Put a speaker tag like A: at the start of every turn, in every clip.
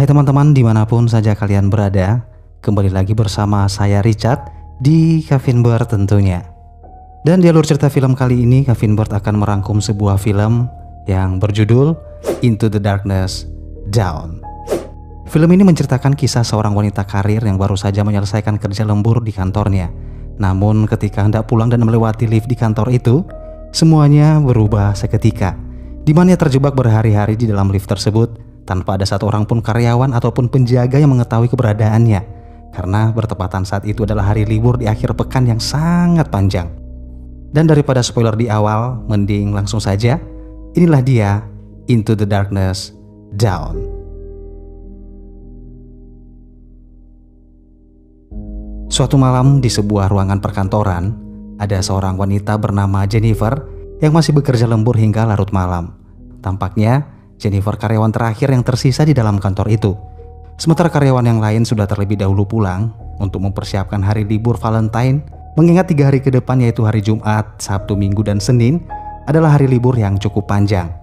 A: Hai teman-teman, dimanapun saja kalian berada, kembali lagi bersama saya Richard di Kevin Bird tentunya. Dan di alur cerita film kali ini, Kevin Bird akan merangkum sebuah film yang berjudul Into the Darkness Down. Film ini menceritakan kisah seorang wanita karir yang baru saja menyelesaikan kerja lembur di kantornya. Namun ketika hendak pulang dan melewati lift di kantor itu, semuanya berubah seketika, di mana ia terjebak berhari-hari di dalam lift tersebut tanpa ada satu orang pun karyawan ataupun penjaga yang mengetahui keberadaannya, karena bertepatan saat itu adalah hari libur di akhir pekan yang sangat panjang. Dan daripada spoiler di awal, mending langsung saja. Inilah dia, Into the Darkness Down. Suatu malam di sebuah ruangan perkantoran, ada seorang wanita bernama Jennifer yang masih bekerja lembur hingga larut malam. Tampaknya Jennifer karyawan terakhir yang tersisa di dalam kantor itu. Sementara karyawan yang lain sudah terlebih dahulu pulang untuk mempersiapkan hari libur Valentine, mengingat 3 hari ke depan yaitu hari Jumat, Sabtu, Minggu, dan Senin adalah hari libur yang cukup panjang.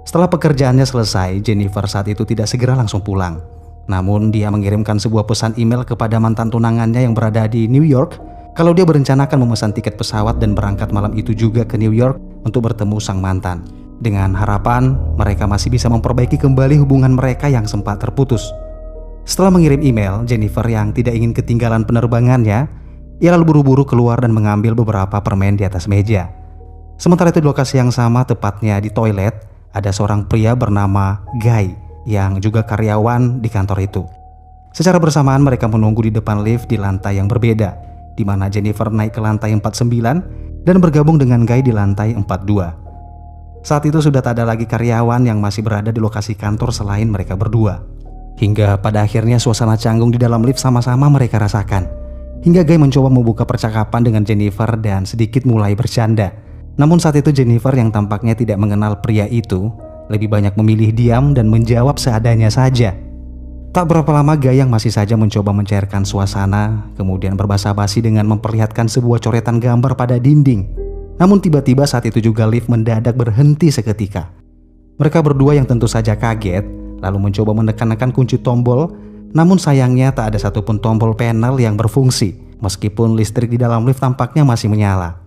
A: Setelah pekerjaannya selesai, Jennifer saat itu tidak segera langsung pulang. Namun dia mengirimkan sebuah pesan email kepada mantan tunangannya yang berada di New York kalau dia berencanakan memesan tiket pesawat dan berangkat malam itu juga ke New York untuk bertemu sang mantan, dengan harapan mereka masih bisa memperbaiki kembali hubungan mereka yang sempat terputus. Setelah mengirim email, Jennifer yang tidak ingin ketinggalan penerbangannya, ia lalu buru-buru keluar dan mengambil beberapa permen di atas meja. Sementara itu di lokasi yang sama, tepatnya di toilet, ada seorang pria bernama Guy yang juga karyawan di kantor itu. Secara bersamaan mereka menunggu di depan lift di lantai yang berbeda, di mana Jennifer naik ke lantai 49 dan bergabung dengan Guy di lantai 42. Saat itu sudah tak ada lagi karyawan yang masih berada di lokasi kantor selain mereka berdua. Hingga pada akhirnya suasana canggung di dalam lift sama-sama mereka rasakan. Hingga Guy mencoba membuka percakapan dengan Jennifer dan sedikit mulai bercanda. Namun saat itu Jennifer yang tampaknya tidak mengenal pria itu, lebih banyak memilih diam dan menjawab seadanya saja. Tak berapa lama Guy yang masih saja mencoba mencairkan suasana, kemudian berbasa-basi dengan memperlihatkan sebuah coretan gambar pada dinding. Namun tiba-tiba saat itu juga lift mendadak berhenti seketika. Mereka berdua yang tentu saja kaget, lalu mencoba menekan-nekan kunci tombol, namun sayangnya tak ada satupun tombol panel yang berfungsi, meskipun listrik di dalam lift tampaknya masih menyala.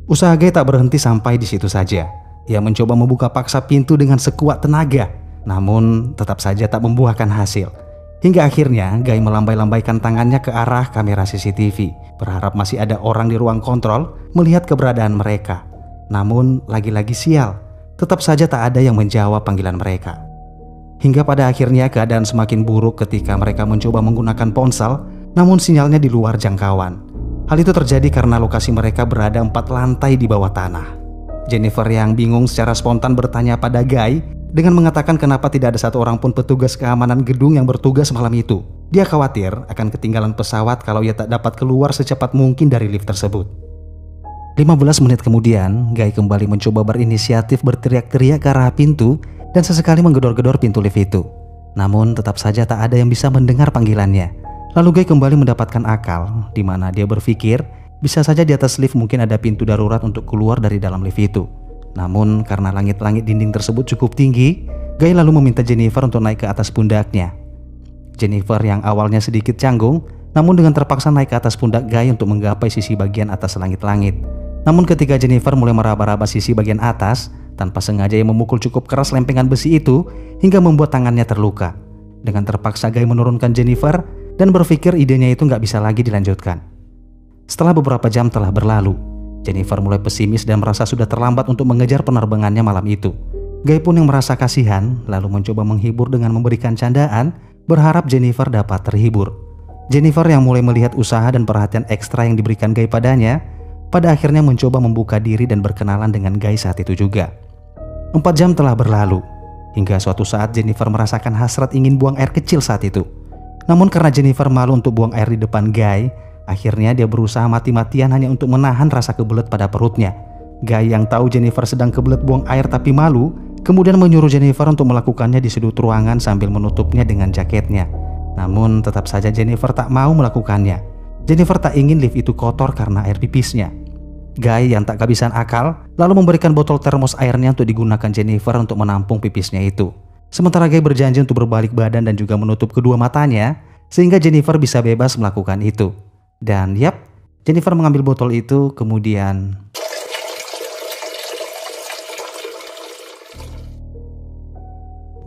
A: Usaha Guy tak berhenti sampai di situ saja. Ia mencoba membuka paksa pintu dengan sekuat tenaga, namun tetap saja tak membuahkan hasil. Hingga akhirnya Guy melambai-lambaikan tangannya ke arah kamera CCTV, berharap masih ada orang di ruang kontrol melihat keberadaan mereka. Namun lagi-lagi sial, tetap saja tak ada yang menjawab panggilan mereka. Hingga pada akhirnya keadaan semakin buruk ketika mereka mencoba menggunakan ponsel, namun sinyalnya di luar jangkauan. Hal itu terjadi karena lokasi mereka berada 4 lantai di bawah tanah. Jennifer yang bingung secara spontan bertanya pada Guy dengan mengatakan kenapa tidak ada satu orang pun petugas keamanan gedung yang bertugas malam itu. Dia khawatir akan ketinggalan pesawat kalau ia tak dapat keluar secepat mungkin dari lift tersebut. 15 menit kemudian, Guy kembali mencoba berinisiatif berteriak-teriak ke arah pintu dan sesekali menggedor-gedor pintu lift itu. Namun tetap saja tak ada yang bisa mendengar panggilannya. Lalu Guy kembali mendapatkan akal, di mana dia berpikir bisa saja di atas lift mungkin ada pintu darurat untuk keluar dari dalam lift itu. Namun karena langit-langit dinding tersebut cukup tinggi, Guy lalu meminta Jennifer untuk naik ke atas pundaknya. Jennifer yang awalnya sedikit canggung, namun dengan terpaksa naik ke atas pundak Guy untuk menggapai sisi bagian atas langit-langit. Namun ketika Jennifer mulai meraba-raba sisi bagian atas, tanpa sengaja ia memukul cukup keras lempengan besi itu hingga membuat tangannya terluka. Dengan terpaksa Guy menurunkan Jennifer dan berpikir idenya itu nggak bisa lagi dilanjutkan. Setelah beberapa jam telah berlalu, Jennifer mulai pesimis dan merasa sudah terlambat untuk mengejar penerbangannya malam itu. Guy pun yang merasa kasihan lalu mencoba menghibur dengan memberikan candaan, berharap Jennifer dapat terhibur. Jennifer yang mulai melihat usaha dan perhatian ekstra yang diberikan Guy padanya, pada akhirnya mencoba membuka diri dan berkenalan dengan Guy saat itu juga. 4 jam telah berlalu, hingga suatu saat Jennifer merasakan hasrat ingin buang air kecil saat itu. Namun karena Jennifer malu untuk buang air di depan Guy, akhirnya dia berusaha mati-matian hanya untuk menahan rasa kebelet pada perutnya. Guy yang tahu Jennifer sedang kebelet buang air tapi malu, kemudian menyuruh Jennifer untuk melakukannya di sudut ruangan sambil menutupnya dengan jaketnya. Namun tetap saja Jennifer tak mau melakukannya. Jennifer tak ingin lift itu kotor karena air pipisnya. Guy yang tak kehabisan akal lalu memberikan botol termos airnya untuk digunakan Jennifer untuk menampung pipisnya itu. Sementara Guy berjanji untuk berbalik badan dan juga menutup kedua matanya, sehingga Jennifer bisa bebas melakukan itu. Dan yap, Jennifer mengambil botol itu, kemudian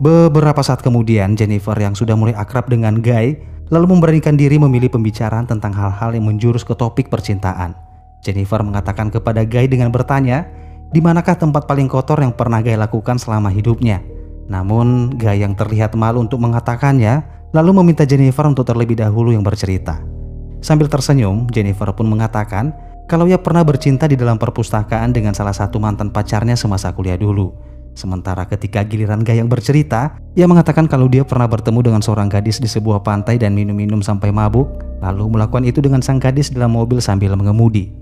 A: beberapa saat kemudian Jennifer yang sudah mulai akrab dengan Guy lalu memberanikan diri memilih pembicaraan tentang hal-hal yang menjurus ke topik percintaan. Jennifer mengatakan kepada Guy dengan bertanya, di manakah tempat paling kotor yang pernah Guy lakukan selama hidupnya. Namun Guy yang terlihat malu untuk mengatakannya lalu meminta Jennifer untuk terlebih dahulu yang bercerita. Sambil tersenyum, Jennifer pun mengatakan kalau ia pernah bercinta di dalam perpustakaan dengan salah satu mantan pacarnya semasa kuliah dulu. Sementara ketika giliran Guy yang bercerita, ia mengatakan kalau dia pernah bertemu dengan seorang gadis di sebuah pantai dan minum-minum sampai mabuk, lalu melakukan itu dengan sang gadis dalam mobil sambil mengemudi.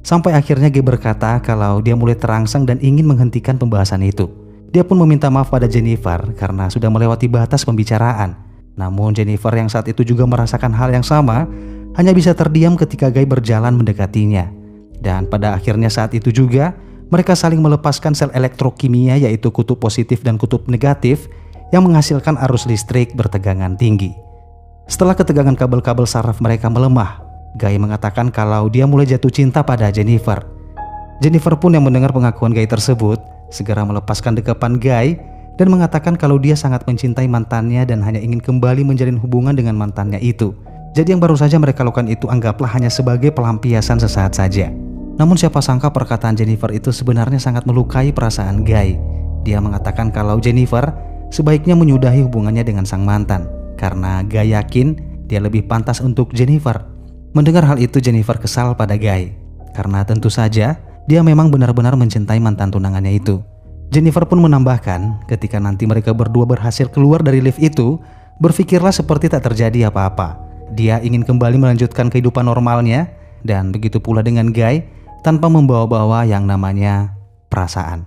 A: Sampai akhirnya Guy berkata kalau dia mulai terangsang dan ingin menghentikan pembahasan itu. Dia pun meminta maaf pada Jennifer karena sudah melewati batas pembicaraan. Namun Jennifer yang saat itu juga merasakan hal yang sama, hanya bisa terdiam ketika Guy berjalan mendekatinya. Dan pada akhirnya saat itu juga, mereka saling melepaskan sel elektrokimia yaitu kutub positif dan kutub negatif yang menghasilkan arus listrik bertegangan tinggi. Setelah ketegangan kabel-kabel saraf mereka melemah, Guy mengatakan kalau dia mulai jatuh cinta pada Jennifer. Jennifer pun yang mendengar pengakuan Guy tersebut segera melepaskan dekapan Guy dan mengatakan kalau dia sangat mencintai mantannya dan hanya ingin kembali menjalin hubungan dengan mantannya itu. Jadi yang baru saja mereka lakukan itu anggaplah hanya sebagai pelampiasan sesaat saja. Namun siapa sangka perkataan Jennifer itu sebenarnya sangat melukai perasaan Guy. Dia mengatakan kalau Jennifer sebaiknya menyudahi hubungannya dengan sang mantan karena Guy yakin dia lebih pantas untuk Jennifer. Mendengar hal itu Jennifer kesal pada Guy karena tentu saja dia memang benar-benar mencintai mantan tunangannya itu. Jennifer pun menambahkan ketika nanti mereka berdua berhasil keluar dari lift itu, berpikirlah seperti tak terjadi apa-apa. Dia ingin kembali melanjutkan kehidupan normalnya dan begitu pula dengan Guy tanpa membawa-bawa yang namanya perasaan.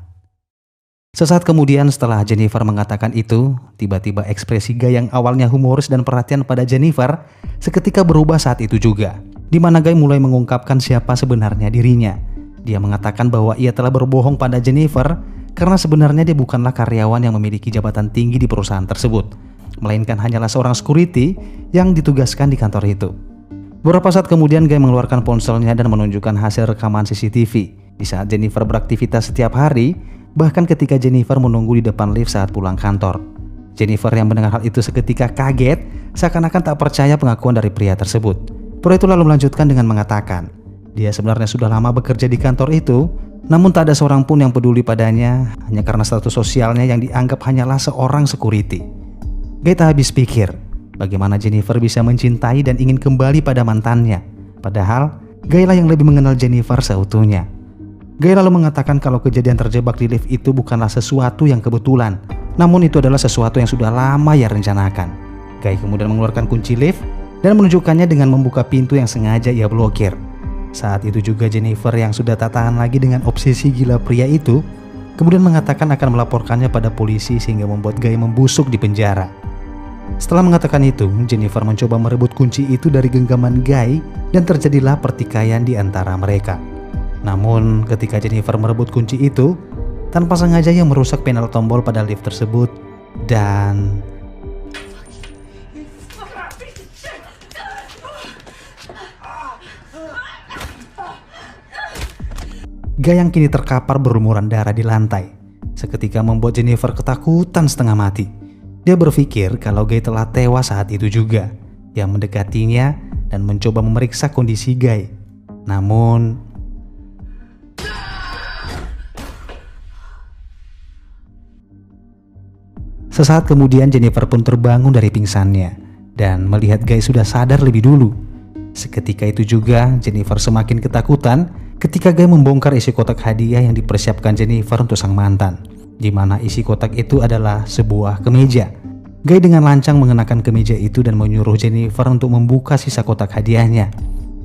A: Sesaat kemudian setelah Jennifer mengatakan itu, tiba-tiba ekspresi Guy yang awalnya humoris dan perhatian pada Jennifer seketika berubah saat itu juga, di mana Guy mulai mengungkapkan siapa sebenarnya dirinya. Dia mengatakan bahwa ia telah berbohong pada Jennifer karena sebenarnya dia bukanlah karyawan yang memiliki jabatan tinggi di perusahaan tersebut, melainkan hanyalah seorang security yang ditugaskan di kantor itu. Beberapa saat kemudian Guy mengeluarkan ponselnya dan menunjukkan hasil rekaman CCTV di saat Jennifer beraktivitas setiap hari, bahkan ketika Jennifer menunggu di depan lift saat pulang kantor. Jennifer yang mendengar hal itu seketika kaget, seakan-akan tak percaya pengakuan dari pria tersebut. Pria itu lalu melanjutkan dengan mengatakan, dia sebenarnya sudah lama bekerja di kantor itu, namun tak ada seorang pun yang peduli padanya hanya karena status sosialnya yang dianggap hanyalah seorang security. Guy tak habis pikir bagaimana Jennifer bisa mencintai dan ingin kembali pada mantannya. Padahal Guy lah yang lebih mengenal Jennifer seutuhnya. Guy lalu mengatakan kalau kejadian terjebak di lift itu bukanlah sesuatu yang kebetulan, namun itu adalah sesuatu yang sudah lama ia rencanakan. Guy kemudian mengeluarkan kunci lift dan menunjukkannya dengan membuka pintu yang sengaja ia blokir. Saat itu juga Jennifer yang sudah tak tahan lagi dengan obsesi gila pria itu, kemudian mengatakan akan melaporkannya pada polisi sehingga membuat Guy membusuk di penjara. Setelah mengatakan itu, Jennifer mencoba merebut kunci itu dari genggaman Guy dan terjadilah pertikaian di antara mereka. Namun ketika Jennifer merebut kunci itu, tanpa sengaja ia merusak panel tombol pada lift tersebut dan Guy yang kini terkapar berlumuran darah di lantai seketika membuat Jennifer ketakutan setengah mati. Dia berpikir kalau Guy telah tewas saat itu juga. Dia mendekatinya dan mencoba memeriksa kondisi Guy. Namun sesaat kemudian Jennifer pun terbangun dari pingsannya dan melihat Guy sudah sadar lebih dulu. Seketika itu juga Jennifer semakin ketakutan ketika Guy membongkar isi kotak hadiah yang dipersiapkan Jennifer untuk sang mantan, di mana isi kotak itu adalah sebuah kemeja. Guy dengan lancang mengenakan kemeja itu dan menyuruh Jennifer untuk membuka sisa kotak hadiahnya.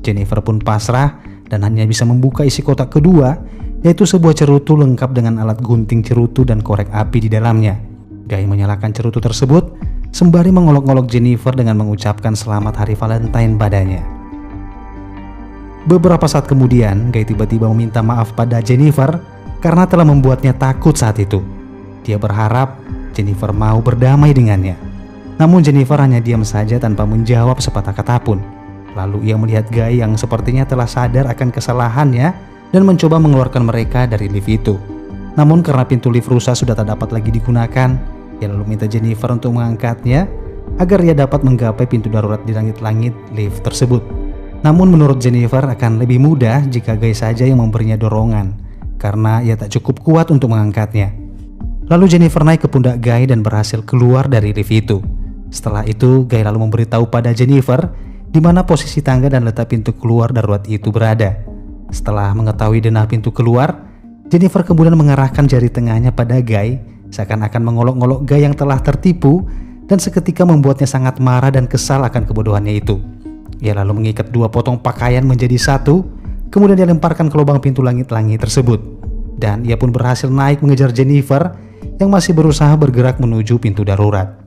A: Jennifer pun pasrah dan hanya bisa membuka isi kotak kedua, yaitu sebuah cerutu lengkap dengan alat gunting cerutu dan korek api di dalamnya. Guy menyalakan cerutu tersebut sembari mengolok-olok Jennifer dengan mengucapkan selamat hari Valentine padanya. Beberapa saat kemudian, Guy tiba-tiba meminta maaf pada Jennifer karena telah membuatnya takut saat itu. Dia berharap Jennifer mau berdamai dengannya. Namun Jennifer hanya diam saja tanpa menjawab sepatah kata pun. Lalu ia melihat Guy yang sepertinya telah sadar akan kesalahannya dan mencoba mengeluarkan mereka dari lift itu. Namun karena pintu lift rusak sudah tak dapat lagi digunakan, ia lalu minta Jennifer untuk mengangkatnya agar ia dapat menggapai pintu darurat di langit-langit lift tersebut. Namun menurut Jennifer akan lebih mudah jika Guy saja yang memberinya dorongan, karena ia tak cukup kuat untuk mengangkatnya. Lalu Jennifer naik ke pundak Guy dan berhasil keluar dari lift itu. Setelah itu Guy lalu memberitahu pada Jennifer di mana posisi tangga dan letak pintu keluar darurat itu berada. Setelah mengetahui denah pintu keluar, Jennifer kemudian mengarahkan jari tengahnya pada Guy, seakan-akan mengolok-ngolok Guy yang telah tertipu, dan seketika membuatnya sangat marah dan kesal akan kebodohannya itu. Ia lalu mengikat dua potong pakaian menjadi satu, kemudian dia lemparkan ke lubang pintu langit-langit tersebut. Dan ia pun berhasil naik mengejar Jennifer yang masih berusaha bergerak menuju pintu darurat.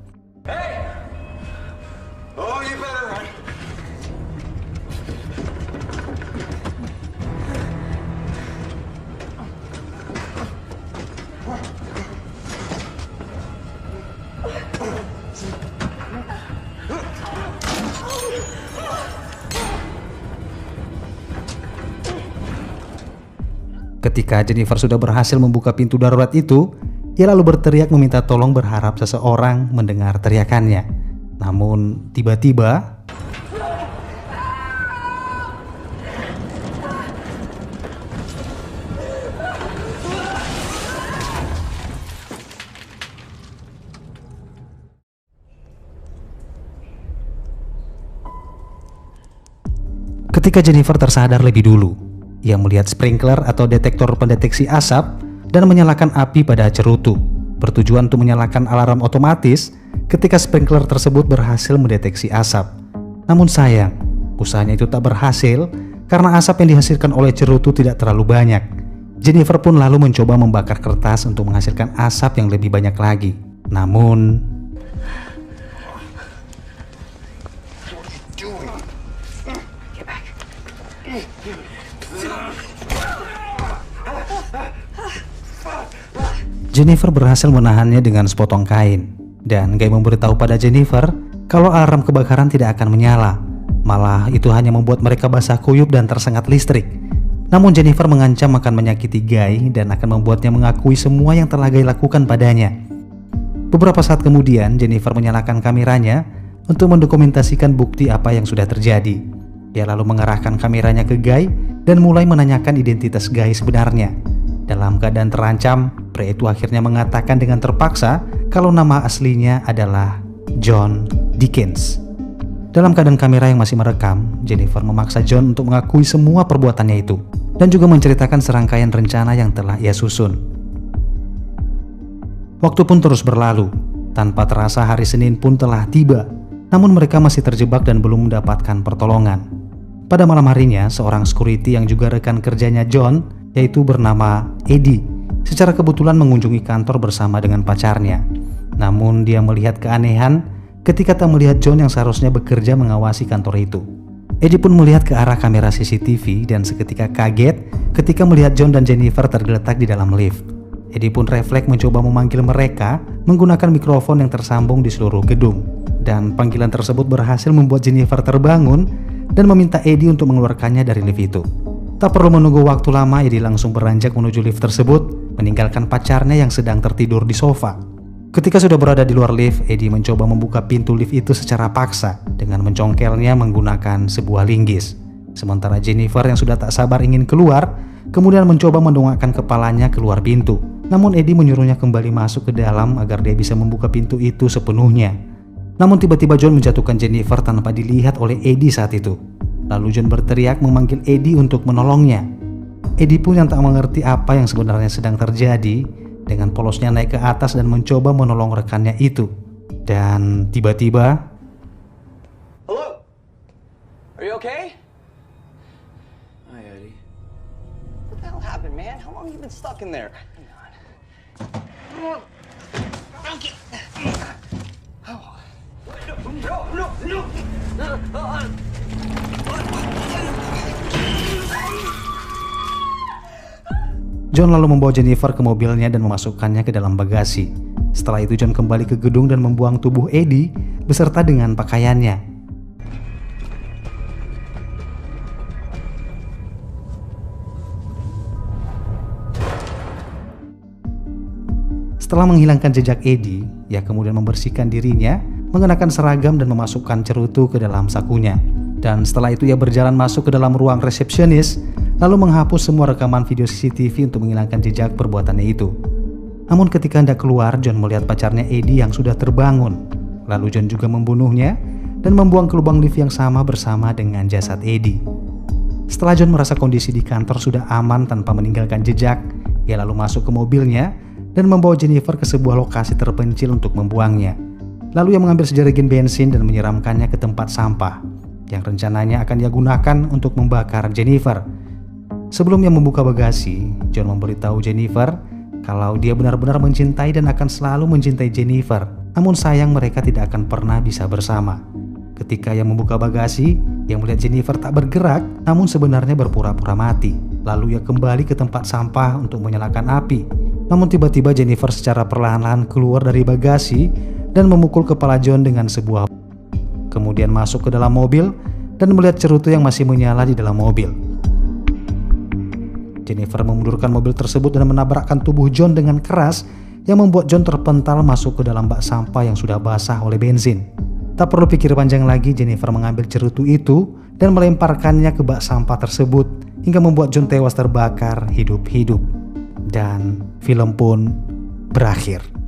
A: Ketika Jennifer sudah berhasil membuka pintu darurat itu, ia lalu berteriak meminta tolong berharap seseorang mendengar teriakannya. Namun tiba-tiba ketika Jennifer tersadar lebih dulu, ia melihat sprinkler atau detektor pendeteksi asap dan menyalakan api pada cerutu, bertujuan untuk menyalakan alarm otomatis ketika sprinkler tersebut berhasil mendeteksi asap. Namun sayang, usahanya itu tak berhasil karena asap yang dihasilkan oleh cerutu tidak terlalu banyak. Jennifer pun lalu mencoba membakar kertas untuk menghasilkan asap yang lebih banyak lagi. Namun Jennifer berhasil menahannya dengan sepotong kain, dan Guy memberitahu pada Jennifer kalau alarm kebakaran tidak akan menyala. Malah itu hanya membuat mereka basah kuyup dan tersengat listrik. Namun Jennifer mengancam akan menyakiti Guy dan akan membuatnya mengakui semua yang telah Guy lakukan padanya. Beberapa saat kemudian Jennifer menyalakan kameranya untuk mendokumentasikan bukti apa yang sudah terjadi. Dia lalu mengarahkan kameranya ke Guy dan mulai menanyakan identitas Guy sebenarnya. Dalam keadaan terancam, pria itu akhirnya mengatakan dengan terpaksa kalau nama aslinya adalah John Dickens. Dalam keadaan kamera yang masih merekam, Jennifer memaksa John untuk mengakui semua perbuatannya itu dan juga menceritakan serangkaian rencana yang telah ia susun. Waktu pun terus berlalu, tanpa terasa hari Senin pun telah tiba, namun mereka masih terjebak dan belum mendapatkan pertolongan. Pada malam harinya, seorang security yang juga rekan kerjanya John, yaitu bernama Eddie, secara kebetulan mengunjungi kantor bersama dengan pacarnya. Namun dia melihat keanehan ketika tak melihat John yang seharusnya bekerja mengawasi kantor itu. Eddie pun melihat ke arah kamera CCTV dan seketika kaget ketika melihat John dan Jennifer tergeletak di dalam lift. Eddie pun refleks mencoba memanggil mereka menggunakan mikrofon yang tersambung di seluruh gedung. Dan panggilan tersebut berhasil membuat Jennifer terbangun dan meminta Eddie untuk mengeluarkannya dari lift itu. Tak perlu menunggu waktu lama, Eddie langsung beranjak menuju lift tersebut, meninggalkan pacarnya yang sedang tertidur di sofa. Ketika sudah berada di luar lift, Eddie mencoba membuka pintu lift itu secara paksa dengan mencongkelnya menggunakan sebuah linggis. Sementara Jennifer yang sudah tak sabar ingin keluar, kemudian mencoba mendongakkan kepalanya keluar pintu. Namun Eddie menyuruhnya kembali masuk ke dalam agar dia bisa membuka pintu itu sepenuhnya. Namun tiba-tiba John menjatuhkan Jennifer tanpa dilihat oleh Eddie saat itu. Lalu John berteriak memanggil Eddie untuk menolongnya. Eddie pun yang tak mengerti apa yang sebenarnya sedang terjadi, dengan polosnya naik ke atas dan mencoba menolong rekannya itu. Dan tiba-tiba,
B: Hello? Are you okay? Hi, Eddie. What the hell happened, man? How long have you been stuck in there? Hang on. Okay. Oh. No.
A: John lalu membawa Jennifer ke mobilnya dan memasukkannya ke dalam bagasi. Setelah itu John kembali ke gedung dan membuang tubuh Eddie beserta dengan pakaiannya. Setelah menghilangkan jejak Eddie, ia kemudian membersihkan dirinya, mengenakan seragam dan memasukkan cerutu ke dalam sakunya. Dan setelah itu ia berjalan masuk ke dalam ruang resepsionis, lalu menghapus semua rekaman video CCTV untuk menghilangkan jejak perbuatannya itu. Namun ketika hendak keluar, John melihat pacarnya Eddie yang sudah terbangun. Lalu John juga membunuhnya dan membuang ke lubang lift yang sama bersama dengan jasad Eddie. Setelah John merasa kondisi di kantor sudah aman tanpa meninggalkan jejak, ia lalu masuk ke mobilnya dan membawa Jennifer ke sebuah lokasi terpencil untuk membuangnya. Lalu ia mengambil sejerigen bensin dan menyiramkannya ke tempat sampah yang rencananya akan ia gunakan untuk membakar Jennifer. Sebelum ia membuka bagasi, John memberitahu Jennifer kalau dia benar-benar mencintai dan akan selalu mencintai Jennifer. Namun sayang mereka tidak akan pernah bisa bersama. Ketika ia membuka bagasi, ia melihat Jennifer tak bergerak namun sebenarnya berpura-pura mati. Lalu ia kembali ke tempat sampah untuk menyalakan api. Namun tiba-tiba Jennifer secara perlahan-lahan keluar dari bagasi dan memukul kepala John dengan sebuah, kemudian masuk ke dalam mobil dan melihat cerutu yang masih menyala di dalam mobil. Jennifer memundurkan mobil tersebut dan menabrakkan tubuh John dengan keras yang membuat John terpental masuk ke dalam bak sampah yang sudah basah oleh bensin. Tak perlu pikir panjang lagi, Jennifer mengambil cerutu itu dan melemparkannya ke bak sampah tersebut hingga membuat John tewas terbakar hidup-hidup. Dan film pun berakhir.